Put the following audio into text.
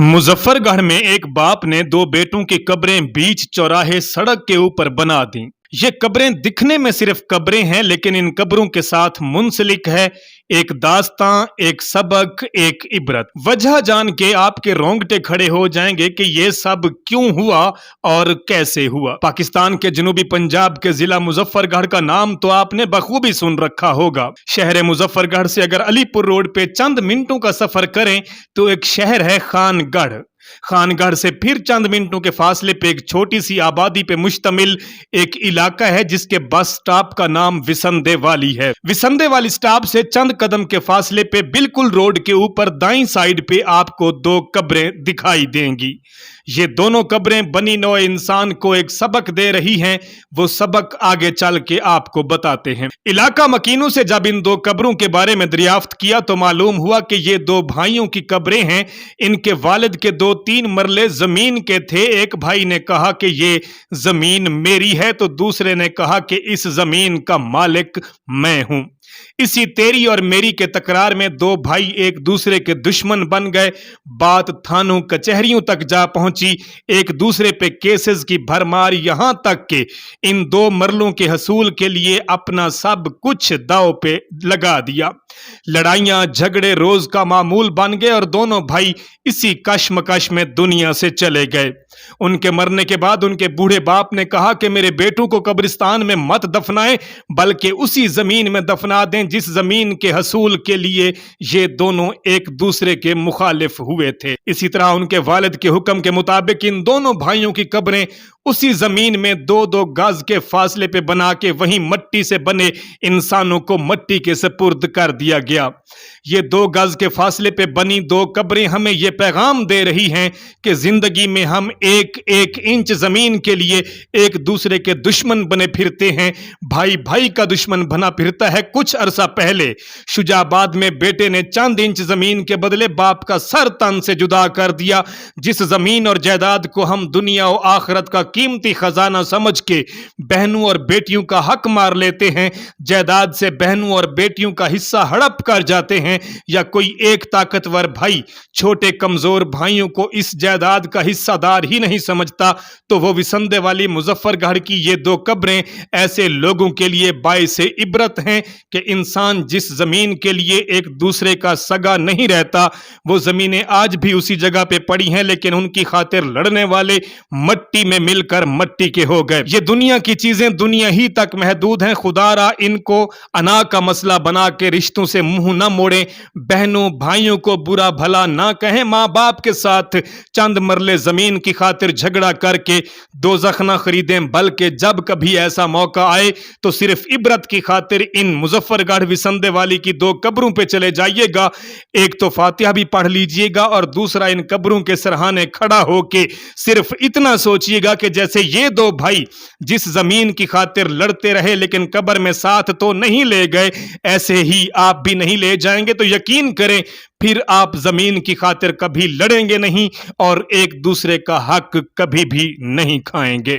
मुजफ्फरगढ़ में एक बाप ने दो बेटों की कब्रें बीच चौराहे सड़क के ऊपर बना दी। ये कब्रें दिखने में सिर्फ कब्रें हैं, लेकिन इन कब्रों के साथ मुंसलिक है एक दास्तां, एक सबक, एक इबरत। वजह जान के आपके रोंगटे खड़े हो जाएंगे कि ये सब क्यों हुआ और कैसे हुआ। पाकिस्तान के जनूबी पंजाब के जिला मुजफ्फरगढ़ का नाम तो आपने बखूबी सुन रखा होगा। शहर मुजफ्फरगढ़ से अगर अलीपुर रोड पे चंद मिनटों का सफर करें तो एक शहर है खानगढ़। खानगढ़ से फिर चंद मिनटों के फासले पे एक छोटी सी आबादी पे मुश्तमिल एक इलाका है जिसके बस स्टॉप का नाम विसंदे वाली है। विसंदे वाली स्टॉप से चंद कदम के फासले पे बिल्कुल रोड के ऊपर दाईं साइड पे आपको दो कब्रें दिखाई देंगी। ये दोनों कब्रें बनी नौ इंसान को एक सबक दे रही हैं। वो सबक आगे चल के आपको बताते हैं। इलाका मकीनों से जब इन दो कब्रों के बारे में दरियाफ्त किया तो मालूम हुआ कि ये दो भाइयों की कब्रें हैं। इनके वालिद के 2-3 मरले जमीन के थे। एक भाई ने कहा कि ये जमीन मेरी है तो दूसरे ने कहा कि इस जमीन का मालिक मैं हूं। इसी तेरी और मेरी के तकरार में दो भाई एक दूसरे के दुश्मन बन गए। बात थानों कचहरियों तक जा पहुंची। एक दूसरे पे केसेस की भरमार, यहां तक कि इन दो मरलों के हसूल के लिए अपना सब कुछ दांव पे लगा दिया। लड़ाइयां झगड़े रोज का मामूल बन गए और दोनों भाई इसी कश्मकश में दुनिया से चले गए। उनके मरने के बाद उनके बूढ़े बाप ने कहा कि मेरे बेटों को कब्रिस्तान में मत दफनाएं, बल्कि उसी जमीन में दफना दें जिस जमीन के हसूल के लिए ये दोनों एक दूसरे के मुखालिफ हुए थे। इसी तरह उनके वालिद के हुक्म के मुताबिक इन दोनों भाइयों की कब्रें उसी जमीन में 2-2 गज के फासले पे बना के वहीं मट्टी से बने इंसानों को मट्टी के सुपुर्द कर दिया गया। ये 2 गज के फासले पे बनी दो कब्रें हमें ये पैगाम दे रही हैं कि जिंदगी में हम एक एक इंच जमीन के लिए एक दूसरे के दुश्मन बने फिरते हैं। भाई भाई का दुश्मन बना फिरता है। कुछ अरसा पहले शुजाबाद में बेटे ने चंद इंच जमीन के बदले बाप का सर तन से जुदा कर दिया। जिस जमीन और जायदाद को हम दुनिया और आखिरत का कीमती खजाना समझ के बहनों और बेटियों का हक मार लेते हैं, जायदाद से बहनों और बेटियों का हिस्सा हड़प कर जाते हैं, या कोई एक ताकतवर भाई छोटे कमजोर भाइयों को इस जायदाद का हिस्सादार ही नहीं समझता, तो वो विसंदे वाली मुजफ्फरगढ़ की ये दो कब्रें ऐसे लोगों के लिए बाइसे इबरत हैं कि इंसान जिस जमीन के लिए एक दूसरे का सगा नहीं रहता, वो जमीनें आज भी उसी जगह पे पड़ी हैं, लेकिन उनकी खातिर लड़ने वाले मट्टी में मिलकर मट्टी के हो गए। ये दुनिया की चीजें दुनिया ही तक महदूद हैं। खुदारा इनको अना का मसला बना के रिश्तों से मुंह न मोड़ें, बहनों भाइयों को बुरा भला ना कहें, माँ बाप के साथ चंद मरले जमीन की खातिर झगड़ा करके दोज़ख न खरीदें, बल्कि जब कभी ऐसा मौका आए तो सिर्फ इबरत की खातिर इन मुजफ्फरगढ़ विसंदे वाली की दो कब्रों पे चले जाइएगा। एक तो फातिहा भी पढ़ लीजिएगा और दूसरा इन कब्रों के सरहाने खड़ा होके सिर्फ इतना सोचिएगा कि जैसे ये दो भाई जिस जमीन की खातिर लड़ते रहे लेकिन कब्र में साथ तो नहीं ले गए, ऐसे ही आप भी नहीं ले जाएंगे तो यकीन करें फिर आप जमीन की खातिर कभी लड़ेंगे नहीं और एक दूसरे का हक कभी भी नहीं खाएंगे।